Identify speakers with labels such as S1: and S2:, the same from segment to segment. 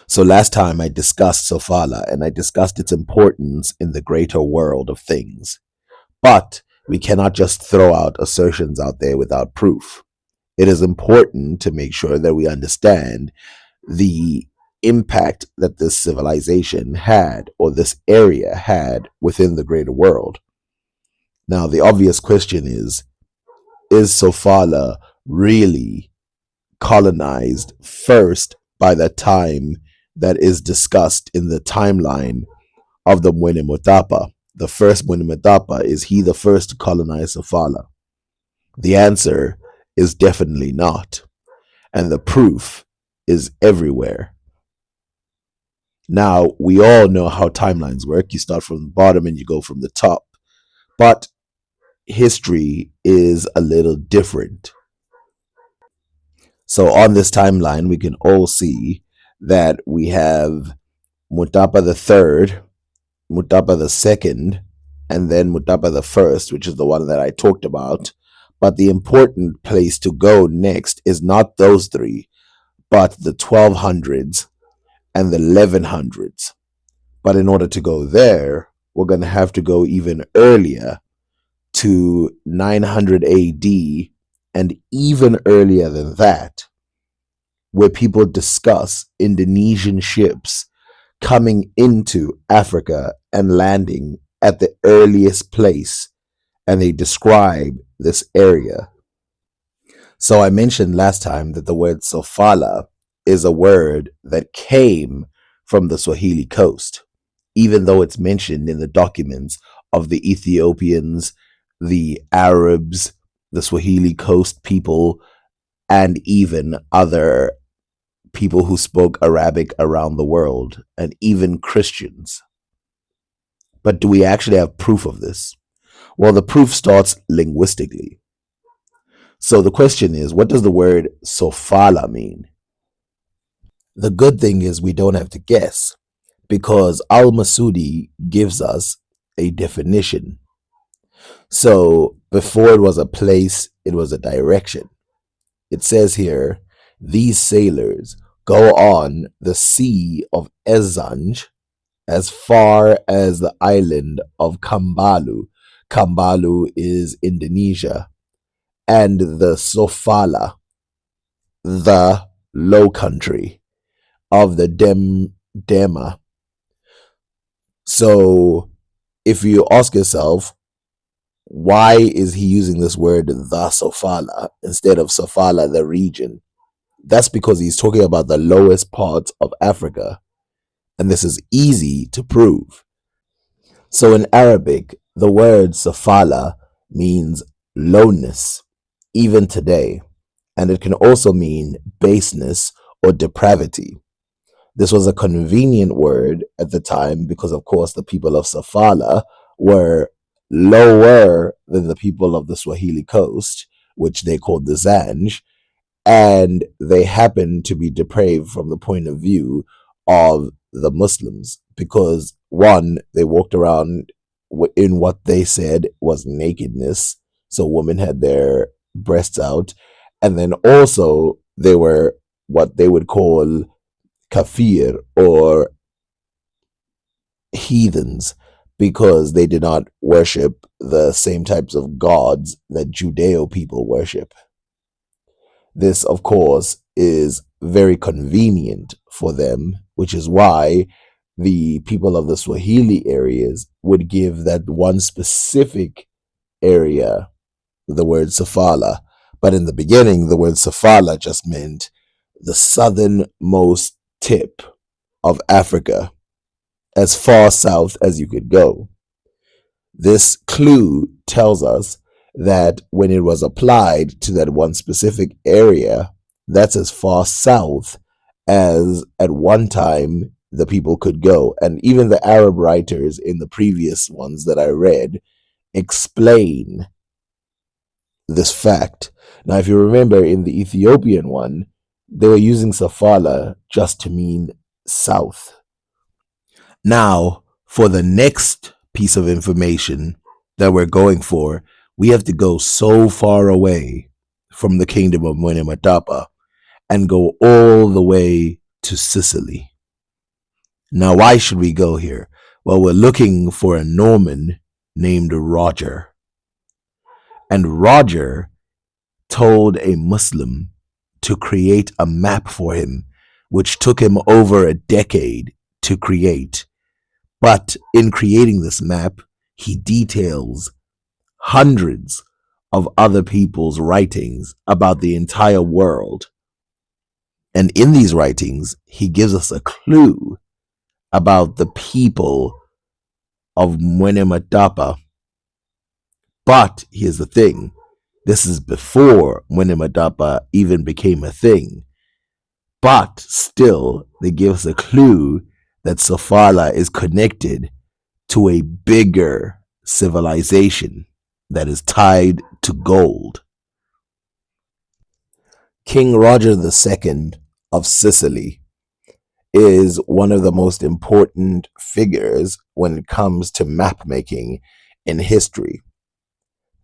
S1: So last time I discussed Sofala and I discussed its importance in the greater world of things. But we cannot just throw out assertions out there without proof. It is important to make sure that we understand the impact that this civilization had or this area had within the greater world. Now, the obvious question is Sofala really colonized first by the time that is discussed in the timeline of the Mwene Mutapa? The first Mwene Mutapa, is he the first to colonize Sofala? The answer is definitely not. And the proof is everywhere. Now, we all know how timelines work. You start from the bottom and you go from the top. But history is a little different. So on this timeline, we can all see that we have Mutapa the third, Mutapa the second, and then Mutapa the first, which is the one that I talked about. But the important place to go next is not those three, but the 1200s and the 1100s. But in order to go there, we're going to have to go even earlier to 900 AD and even earlier than that, where people discuss Indonesian ships coming into Africa and landing at the earliest place, and they describe this area. So I mentioned last time that the word Sofala is a word that came from the Swahili coast, even though it's mentioned in the documents of the Ethiopians, the Arabs, the Swahili coast people, and even other people who spoke Arabic around the world, and even Christians. But do we actually have proof of this? Well, the proof starts linguistically. So the question is, what does the word Sofala mean? The good thing is we don't have to guess, because Al Masudi gives us a definition. So before it was a place, it was a direction. It says here, these sailors go on the sea of Ezanj as far as the island of Kambalu. Kambalu is Indonesia. And the Sofala, the low country of the Dema. So if you ask yourself, why is he using this word, the Sofala, instead of Sofala, the region? That's because he's talking about the lowest parts of Africa. And this is easy to prove. So in Arabic, the word Sofala means lowness, even today. And it can also mean baseness or depravity. This was a convenient word at the time because, of course, the people of Sofala were lower than the people of the Swahili coast, which they called the Zanj, and they happened to be depraved from the point of view of the Muslims because, one, they walked around in what they said was nakedness, so women had their breasts out, and then also they were what they would call kafir, or heathens, because they did not worship the same types of gods that Judeo people worship. This, of course, is very convenient for them, which is why the people of the Swahili areas would give that one specific area the word Sofala. But in the beginning, the word Sofala just meant the southernmost tip of Africa, as far south as you could go. This clue tells us that when it was applied to that one specific area, that's as far south as at one time the people could go. And even the Arab writers in the previous ones that I read explain this fact. Now, if you remember in the Ethiopian one, they were using Sofala just to mean south. Now, for the next piece of information that we're going for, we have to go so far away from the kingdom of Mwene Matapa and go all the way to Sicily. Now, why should we go here? Well, we're looking for a Norman named Roger. And Roger told a Muslim to create a map for him, which took him over a decade to create. But in creating this map, he details hundreds of other people's writings about the entire world. And in these writings, he gives us a clue about the people of Muenematapa. But here's the thing, this is before Muenematapa even became a thing. But still, they give us a clue that Sofala is connected to a bigger civilization that is tied to gold. King Roger II of Sicily is one of the most important figures when it comes to map making in history.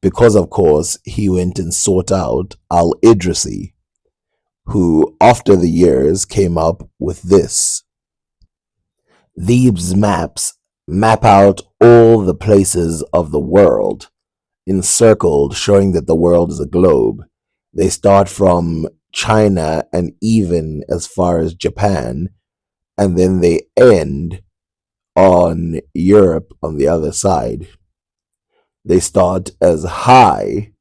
S1: Because, of course, he went and sought out Al Idrisi, who, after the years, came up with this. These maps map out all the places of the world, encircled, showing that the world is a globe. They start from China and even as far as Japan, and then they end on Europe on the other side. They start as high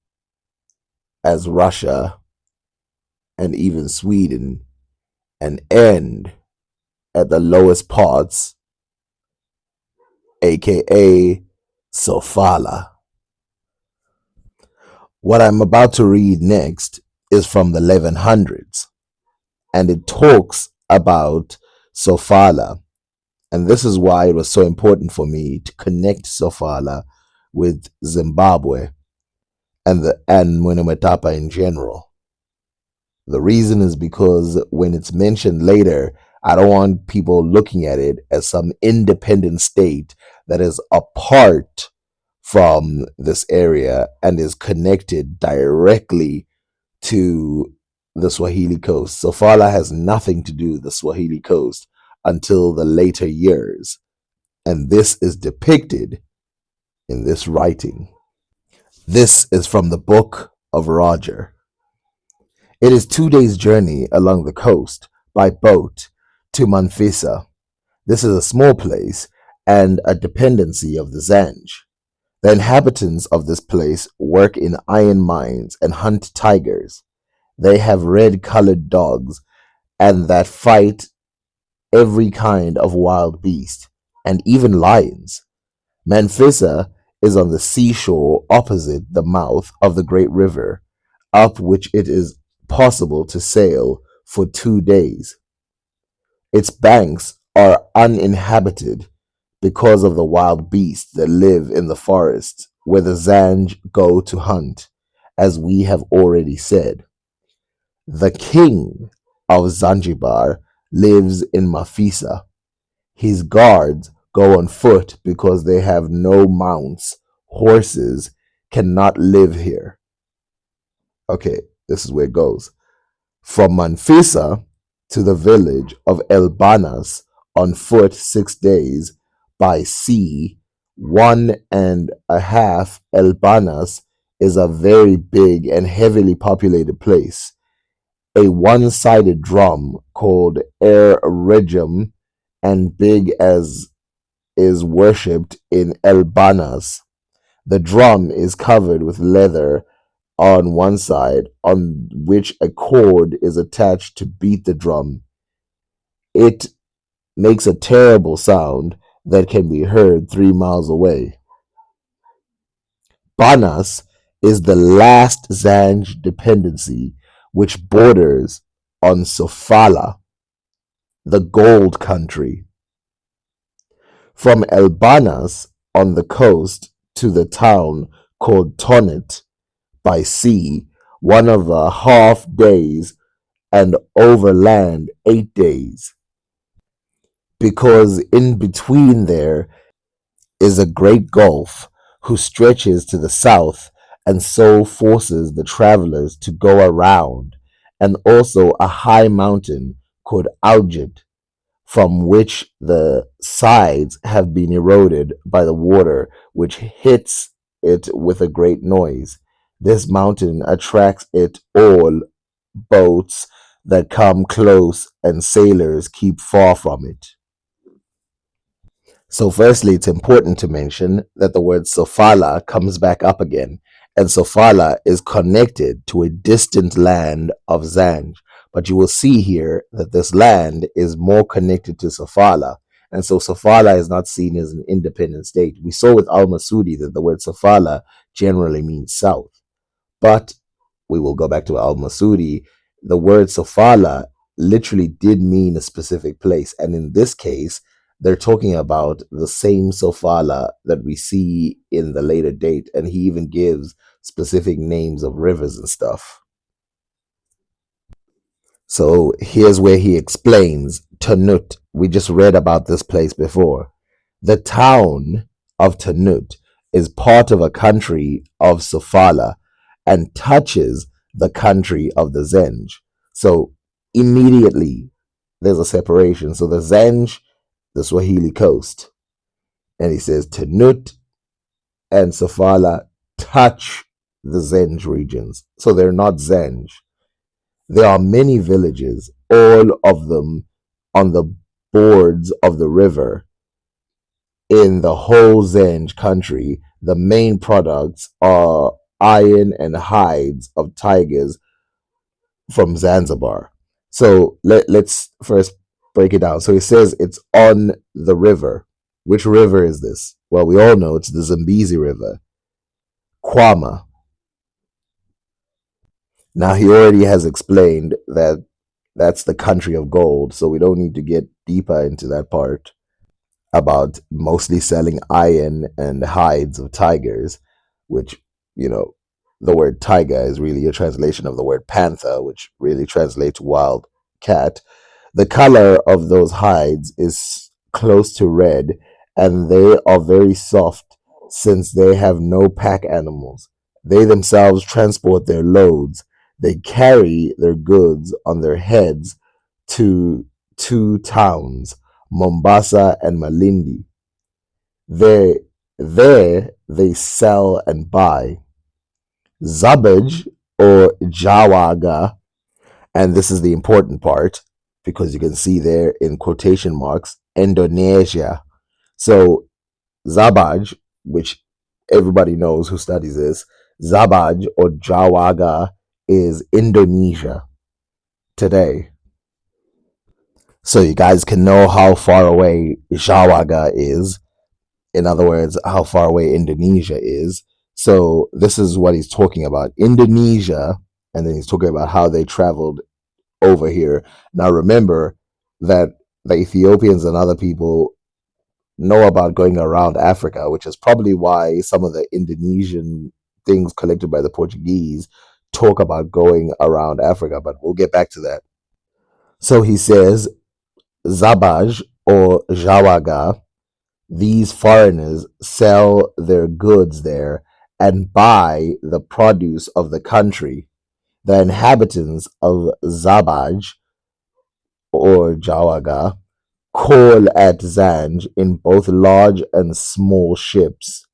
S1: as Russia and even Sweden and end at the lowest parts, aka Sofala. What I'm about to read next is from the 1100s, and it talks about Sofala. And this is why it was so important for me to connect Sofala with Zimbabwe and Muenematapa in general. The reason is because when it's mentioned later, I don't want people looking at it as some independent state that is apart from this area and is connected directly to the Swahili coast. Sofala has nothing to do with the Swahili coast until the later years. And this is depicted in this writing. This is from the Book of Roger. It is 2 days' journey along the coast by boat to Manfisa. This is a small place and a dependency of the Zanj. The inhabitants of this place work in iron mines and hunt tigers. They have red-colored dogs and that fight every kind of wild beast and even lions. Manfisa is on the seashore opposite the mouth of the great river, up which it is possible to sail for 2 days. Its banks are uninhabited because of the wild beasts that live in the forests where the Zanj go to hunt, as we have already said. The king of Zanzibar lives in Mafisa. His guards go on foot because they have no mounts. Horses cannot live here. Okay, this is where it goes. From Manfisa to the village of Elbanas on foot 6 days, by sea 1.5. Elbanas is a very big and heavily populated place. A one-sided drum called Er Regem and big as is worshipped in Elbanas. The drum is covered with leather on one side, on which a cord is attached to beat the drum. It makes a terrible sound that can be heard 3 miles away. Banas is the last Zanj dependency which borders on Sofala, the gold country. From Elbanas on the coast to the town called Tonet by sea 1.5 days, and overland 8 days, because in between there is a great gulf who stretches to the south and so forces the travelers to go around, and also a high mountain called Aujit from which the sides have been eroded by the water, which hits it with a great noise. This mountain attracts it all boats that come close and sailors keep far from it. So, firstly, it's important to mention that the word Sofala comes back up again, and Sofala is connected to a distant land of Zanj. But you will see here that this land is more connected to Sofala, and so Sofala is not seen as an independent state. We saw with Al Masudi that the word Sofala generally means south, but we will go back to Al Masudi. The word Sofala literally did mean a specific place. And in this case, they're talking about the same Sofala that we see in the later date. And he even gives specific names of rivers and stuff. So here's where he explains Tanut. We just read about this place before. The town of Tanut is part of a country of Sofala and touches the country of the Zenj. So immediately there's a separation. So the Zenj, the Swahili coast, and he says Tanut and Sofala touch the Zenj regions. So they're not Zenj. There are many villages, all of them on the boards of the river in the whole Zenj country. The main products are iron and hides of tigers from Zanzibar. So let's first break it down. So it says it's on the river. Which river is this? Well, we all know it's the Zambezi River. Kwama. Now he already has explained that that's the country of gold, so we don't need to get deeper into that part about mostly selling iron and hides of tigers, which, you know, the word tiger is really a translation of the word panther, which really translates wild cat. The color of those hides is close to red, and they are very soft since they have no pack animals. They themselves transport their loads. They carry their goods on their heads to two towns, Mombasa and Malindi. There, there they sell and buy. Zabaj or Jawaga, and this is the important part because you can see there in quotation marks, Indonesia. So Zabaj, which everybody knows who studies this, Zabaj or Jawaga is Indonesia today. So you guys can know how far away Jawaga is. In other words, how far away Indonesia is. So this is what he's talking about. Indonesia, and then he's talking about how they traveled over here. Now remember that the Ethiopians and other people know about going around Africa, which is probably why some of the Indonesian things collected by the Portuguese talk about going around Africa, but we'll get back to that. So he says, Zabaj or Jawaga, these foreigners sell their goods there and buy the produce of the country. The inhabitants of Zabaj or Jawaga coal at Zanj in both large and small ships,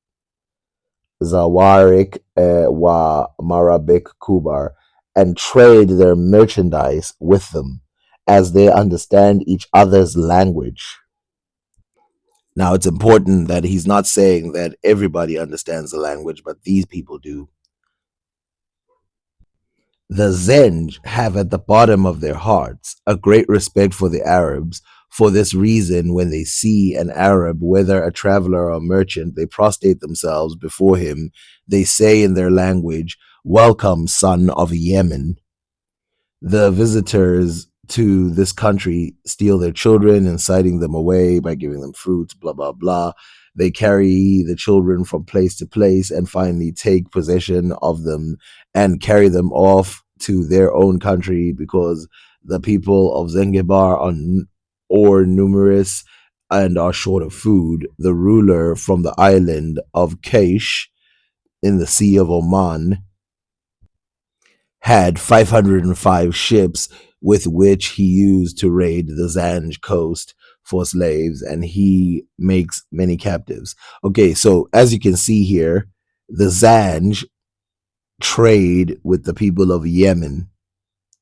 S1: Zawarik wa Marabik Kubar, and trade their merchandise with them as they understand each other's language. Now, it's important that he's not saying that everybody understands the language, but these people do. The Zenj have at the bottom of their hearts a great respect for the Arabs. For this reason, when they see an Arab, whether a traveler or a merchant, they prostrate themselves before him. They say in their language, "Welcome, son of Yemen." The visitors to this country steal their children, inciting them away by giving them fruits, blah, blah, blah. They carry the children from place to place and finally take possession of them and carry them off to their own country because the people of Zanzibar are numerous and are short of food. The ruler from the island of Kaish in the Sea of Oman had 505 ships with which he used to raid the Zanj coast for slaves, and he makes many captives. Okay, so as you can see here, the Zanj trade with the people of Yemen,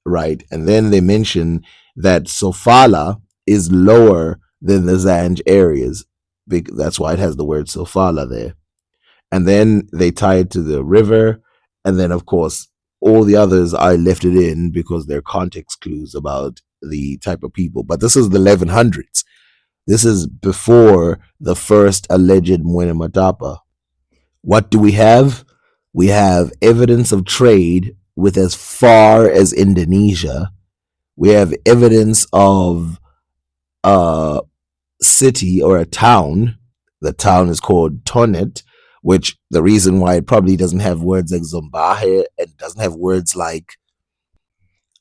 S1: right? And then they mention that Sofala is lower than the Zanj areas. That's why it has the word Sofala there. And then they tie it to the river. And then, of course, all the others I left it in because they're context clues about the type of people. But this is the 1100s. This is before the first alleged Mwene Matapa. What do we have? We have evidence of trade with as far as Indonesia. We have evidence of a city or a town. The town is called Tonet, which the reason why it probably doesn't have words like Zombahe and doesn't have words like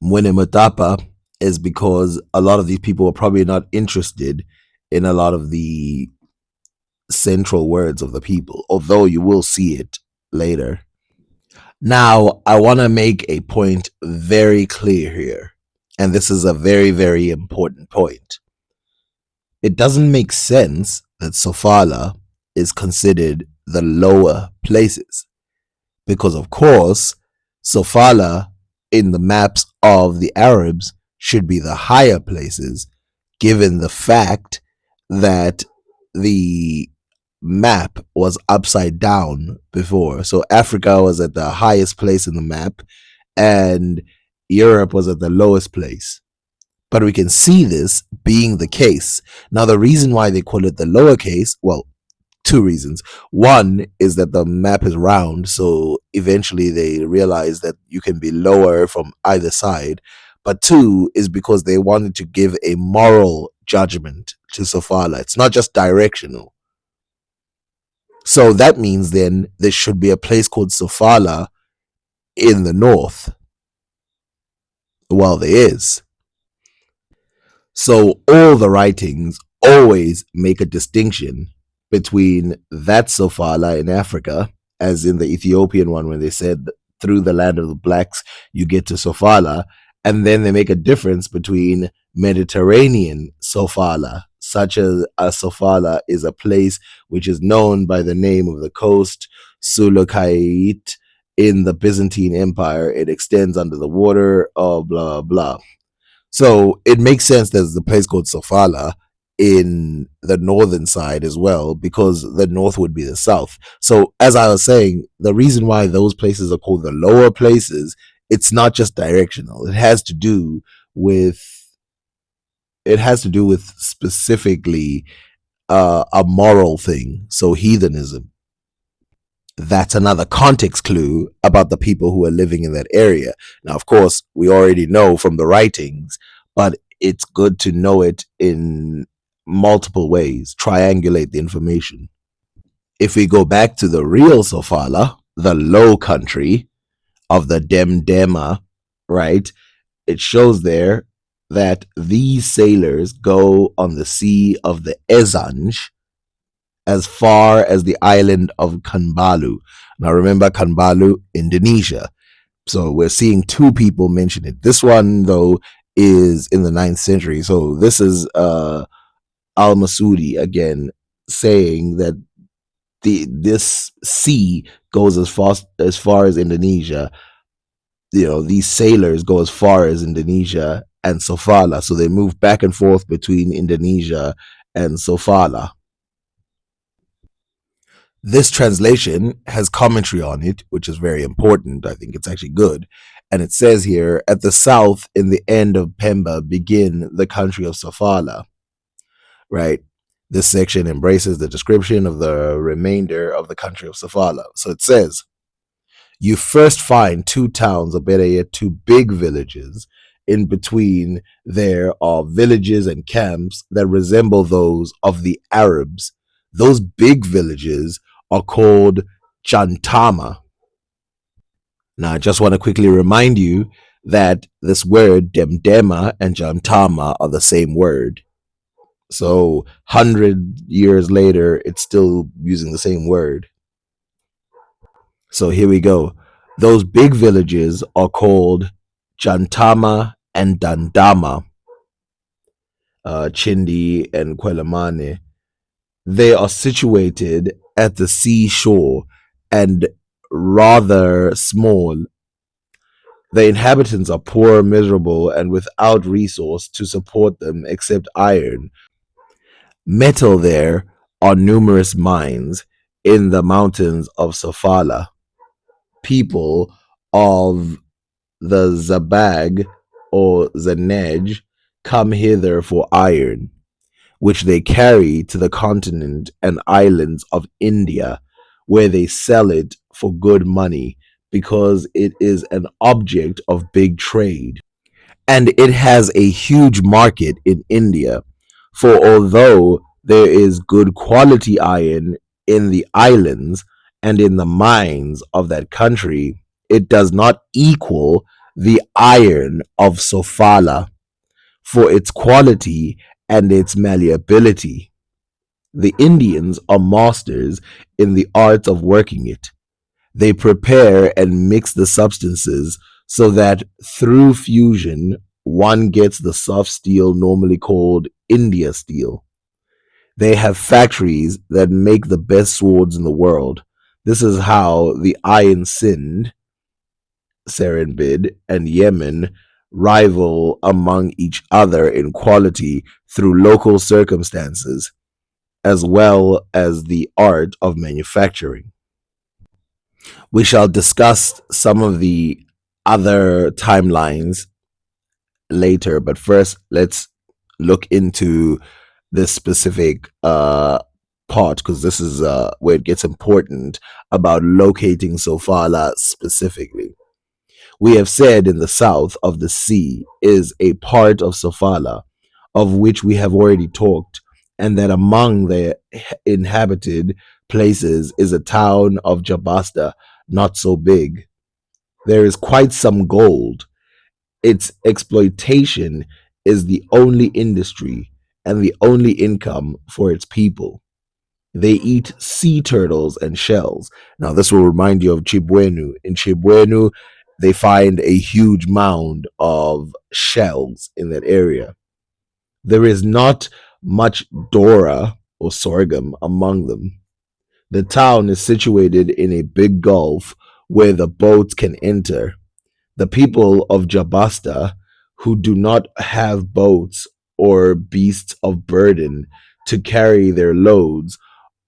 S1: Mwene Matapa is because a lot of these people are probably not interested in a lot of the central words of the people, although you will see it later. Now, I want to make a point very clear here, and this is a very, very important point. It doesn't make sense that Sofala is considered the lower places because, of course, Sofala in the maps of the Arabs should be the higher places, given the fact that the map was upside down before. So Africa was at the highest place in the map, and Europe was at the lowest place. But we can see this being the case. Now, the reason why they call it the lowercase, well, two reasons. One is that the map is round, so eventually they realize that you can be lower from either side. But two is because they wanted to give a moral judgment to Sofala. It's not just directional. So that means then there should be a place called Sofala in the north. Well, there is. So all the writings always make a distinction between that Sofala in Africa, as in the Ethiopian one, when they said through the land of the blacks you get to Sofala, and then they make a difference between Mediterranean Sofala, such as a Sofala is a place which is known by the name of the coast Sulukait in the Byzantine Empire. It extends under the water, blah blah. So it makes sense there's the place called Sofala in the northern side as well, because the north would be the south. So as I was saying, the reason why those places are called the lower places, it's not just directional. With it has to do with specifically a moral thing. So heathenism. That's another context clue about the people who are living in that area. Now, of course, we already know from the writings, but it's good to know it in multiple ways, triangulate the information. If we go back to the real Sofala, the low country of the Demdema, right, it shows there that these sailors go on the sea of the Ezanj as far as the island of Kanbalu. Now remember Kanbalu, Indonesia. So we're seeing two people mention it. This one, though, is in the 9th century. So this is Al Masudi again saying that this sea goes as far as Indonesia. These sailors go as far as Indonesia and Sofala. So they move back and forth between Indonesia and Sofala. This translation has commentary on it, which is very important. I think it's actually good. And it says here, at the south, in the end of Pemba, begin the country of Sofala. Right? This section embraces the description of the remainder of the country of Sofala. So it says, you first find two towns, or better yet, two big villages. In between there are villages and camps that resemble those of the Arabs. Those big villages are called Chantama. Now, I just want to quickly remind you that this word Demdema and Chantama are the same word. So 100 years later, it's still using the same word. So here we go. Those big villages are called Chantama and Dandama, Chindi and Quelimane. They are situated at the seashore and rather small. The inhabitants are poor, miserable, and without resource to support them except iron. Metal there are numerous mines in the mountains of Sofala. People of the Zabag or Zanej come hither for iron, which they carry to the continent and islands of India, where they sell it for good money because it is an object of big trade. And it has a huge market in India. For although there is good quality iron in the islands and in the mines of that country, it does not equal the iron of Sofala for its quality and its malleability. The Indians are masters in the art of working it. They prepare and mix the substances so that through fusion one gets the soft steel normally called India steel. They have factories that make the best swords in the world. This is how the Iron Sind, Serenbid, and Yemen rival among each other in quality through local circumstances, as well as the art of manufacturing. We shall discuss some of the other timelines later, but first, let's look into this specific part because this is where it gets important about locating Sofala specifically. We have said in the south of the sea is a part of Sofala, of which we have already talked, and that among the inhabited places is a town of Jabasta, not so big. There is quite some gold. Its exploitation is the only industry and the only income for its people. They eat sea turtles and shells. Now, this will remind you of Chibwenu. In Chibwenu, they find a huge mound of shells in that area. There is not much Dora or sorghum among them. The town is situated in a big gulf where the boats can enter. The people of Jabasta, who do not have boats or beasts of burden to carry their loads,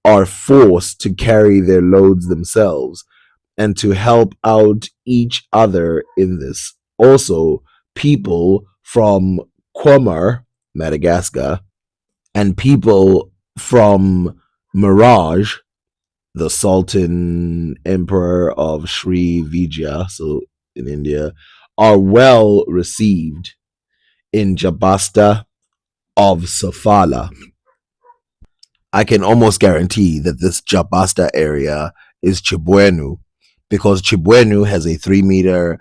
S1: are forced to carry their loads themselves and to help out each other in this. Also, people from Quamar, Madagascar, and people from Mirage, the Sultan Emperor of Sri Vijaya, so in India, are well received in Jabasta of Sofala. I can almost guarantee that this Jabasta area is Chibwenu because Chibwenu has a 3 meter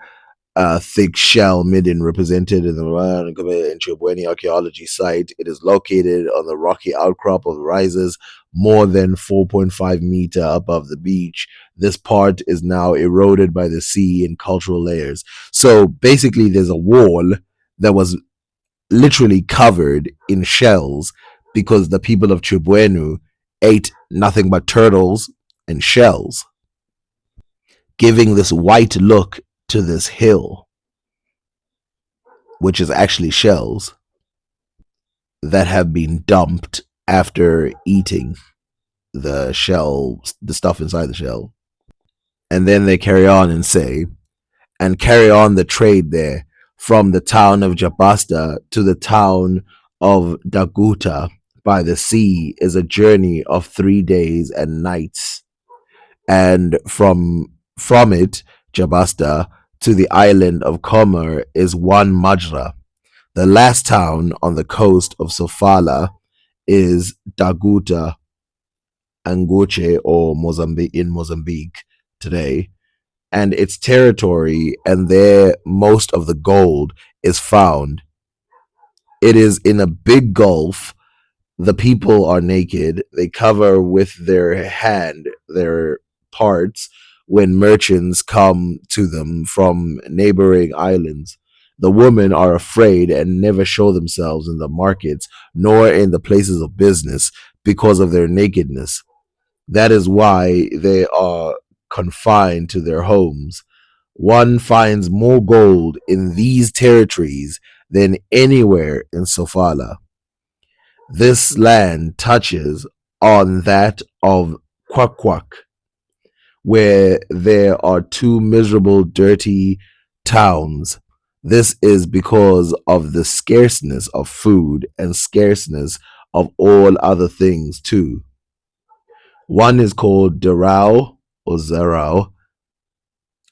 S1: thick shell midden represented in the Chibweni archaeology site. It is located on the rocky outcrop of the rises more than 4.5 meter above the beach. This part is now eroded by the sea and cultural layers. So basically, there's a wall that was literally covered in shells because the people of Chibwenu ate nothing but turtles and shells, giving this white look to this hill, which is actually shells that have been dumped after eating the shell, the stuff inside the shell. And then they carry on and say, and carry on the trade there from the town of Jabasta to the town of Daguta by the sea is a journey of 3 days and nights. And from it, Jabasta, to the island of Comer is one Majra. The last town on the coast of Sofala is Daguta Angoche or Mozambique in Mozambique today, and its territory and there most of the gold is found. It is in a big gulf. The people are naked. They cover with their hand their parts when merchants come to them from neighboring islands. The women are afraid and never show themselves in the markets nor in the places of business because of their nakedness. That is why they are confined to their homes. One finds more gold in these territories than anywhere in Sofala. This land touches on that of Kwakwak, where there are two miserable, dirty towns. This is because of the scarceness of food and scarceness of all other things, too. One is called Derau or Zerau,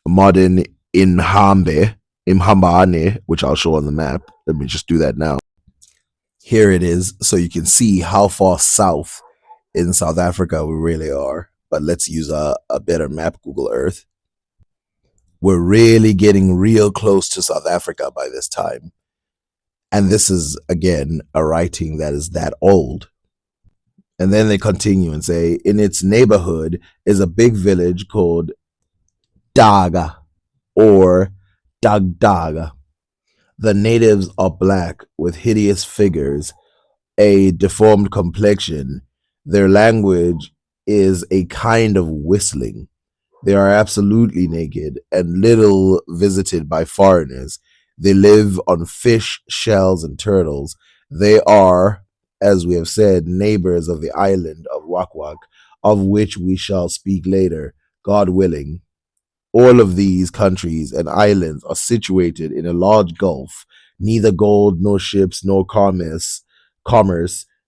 S1: modern Imhambane, which I'll show on the map. Let me just do that now. Here it is, so you can see how far south in South Africa we really are. But let's use a better map, Google Earth. We're really getting real close to South Africa by this time. And this is, again, a writing that is that old. And then they continue and say, in its neighborhood is a big village called Daga or Dagdaga. The natives are black with hideous figures, a deformed complexion. Their language is a kind of whistling. They are absolutely naked and little visited by foreigners. They live on fish, shells, and turtles. They are, as we have said, neighbors of the island of Wakwak, of which we shall speak later, God willing. All of these countries and islands are situated in a large gulf. Neither gold, nor ships, nor commerce,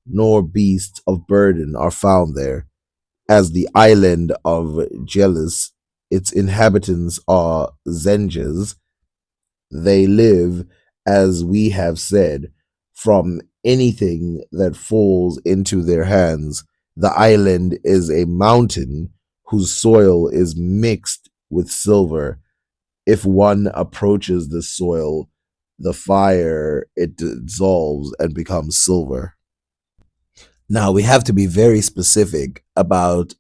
S1: nor beasts of burden are found there. As the island of Jealous, its inhabitants are Zenjas. They live, as we have said, from anything that falls into their hands. The island is a mountain whose soil is mixed with silver. If one approaches the soil, the fire, it dissolves and becomes silver. Now, we have to be very specific about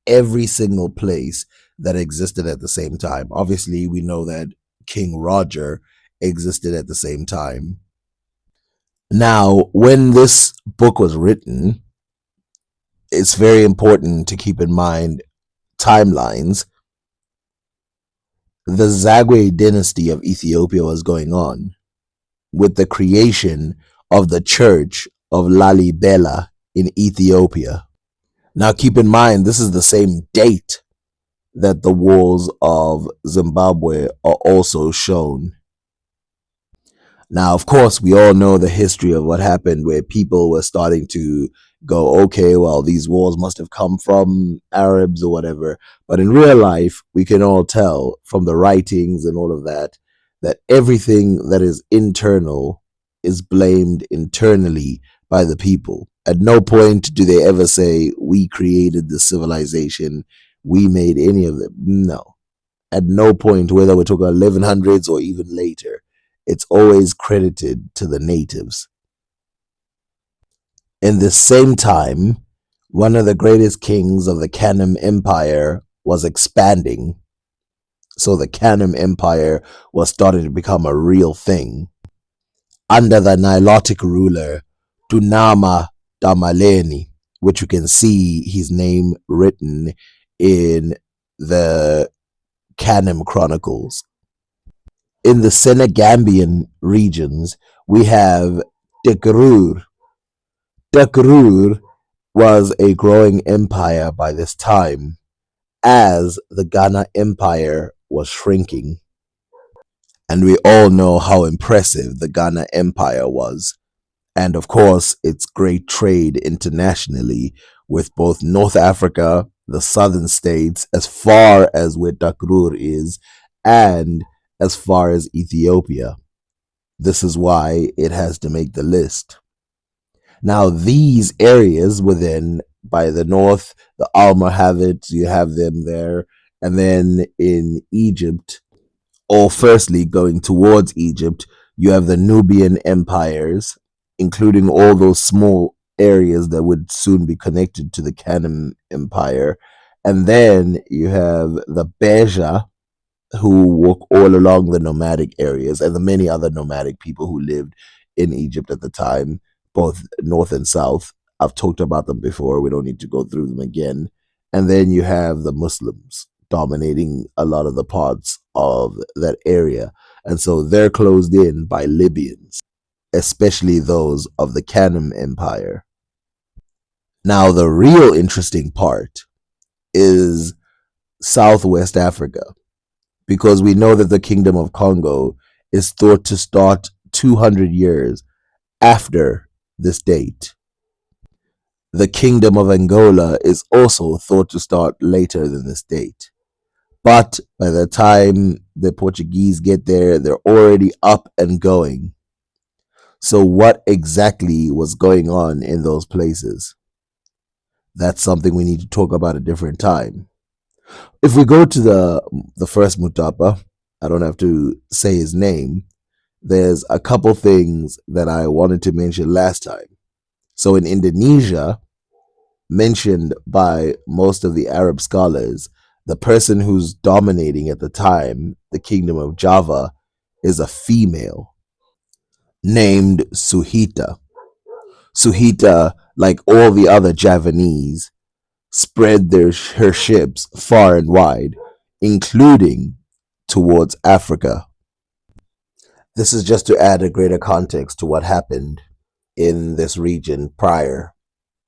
S1: every single place that existed at the same time. Obviously, we know that King Roger existed at the same time. Now, when this book was written, it's very important to keep in mind timelines. The Zagwe dynasty of Ethiopia was going on with the creation of the Church of Lalibela in Ethiopia. Now, keep in mind, this is the same date that the wars of Zimbabwe are also shown. Now, of course, we all know the history of what happened where people were starting to go, okay, well, these wars must have come from Arabs or whatever. But in real life, we can all tell from the writings and all of that, that everything that is internal is blamed internally by the people. At no point do they ever say, we created the civilization, we made any of them. No. At no point, whether we're talking 1100s or even later, it's always credited to the natives. In the same time, one of the greatest kings of the Kanem Empire was expanding. So the Kanem Empire was starting to become a real thing. Under the Nilotic ruler, Dunama Damaleni, which you can see his name written in the Kanem Chronicles. In the Senegambian regions, we have Dekrur. Dekrur was a growing empire by this time, as the Ghana Empire was shrinking. And we all know how impressive the Ghana Empire was. And of course, its great trade internationally with both North Africa, the southern states, as far as where Dakrur is, and as far as Ethiopia. This is why it has to make the list. Now, these areas within, by the north, the Almoravids, you have them there. And then in Egypt, or firstly going towards Egypt, you have the Nubian empires, including all those small areas that would soon be connected to the Kanem Empire. And then you have the Beja, who walk all along the nomadic areas, and the many other nomadic people who lived in Egypt at the time, both north and south. I've talked about them before. We don't need to go through them again. And then you have the Muslims dominating a lot of the parts of that area. And so they're closed in by Libyans, especially those of the Kanem Empire. Now, the real interesting part is Southwest Africa, because we know that the Kingdom of Congo is thought to start 200 years after this date. The Kingdom of Angola is also thought to start later than this date. But by the time the Portuguese get there, they're already up and going. So, what exactly was going on in those places? That's something we need to talk about a different time. If we go to the first Mutapa, I don't have to say his name. There's a couple things that I wanted to mention last time. So in Indonesia, mentioned by most of the Arab scholars, the person who's dominating at the time, the kingdom of Java, is a female named Suhita. Suhita, like all the other Javanese, spread her ships far and wide, including towards Africa. This is just to add a greater context to what happened in this region prior.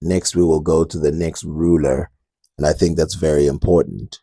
S1: Next, we will go to the next ruler, and I think that's very important.